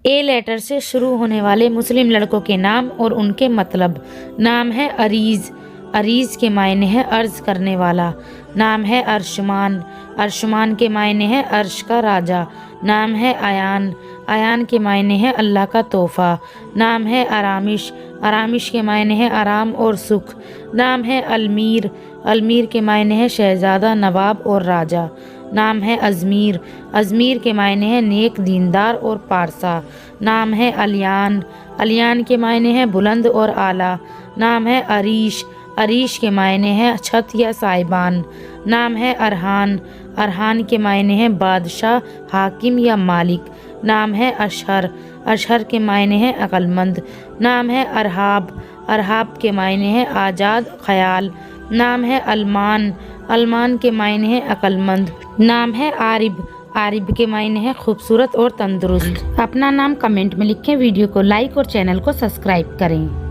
اے letter سے شروع ہونے والے مسلم لڑکوں کے نام اور ان کے مطلب۔ نام ہے عریض، عریض کے معنی ہے عرض کرنے والا۔ نام ہے ارشمان، ارشمان کے معنی ہے عرش کا راجا۔ نام ہے ایان، ایان کے معنی ہے اللہ کا تحفہ۔ نام ہے آرامش، آرامش کے معنی ہے آرام اور سکھ۔ نام ہے المیر، المیر کے معنی ہے شہزادہ، نواب اور راجا۔ نام ہے ازمیر، ازمیر کے معنی ہے نیک، دیندار اور پارسا۔ نام ہے الیان، الیان کے معنی ہے بلند اور اعلیٰ۔ نام ہے عریش، عریش کے معنی ہے چھت یا سائبان۔ نام ہے ارحان، ارحان کے معنی ہے بادشاہ، حاکم یا مالک۔ نام ہے اشہر، اشہر کے معنی ہے عقل مند۔ نام ہے ارحاب، ارحاب کے معنی ہے آزاد، خیال۔ نام ہے المان، المان کے معنی ہے عقل مند۔ نام ہے عارب، عارب کے معنی ہے خوبصورت اور تندرست۔ اپنا نام کمنٹ میں لکھیں، ویڈیو کو لائک اور چینل کو سبسکرائب کریں۔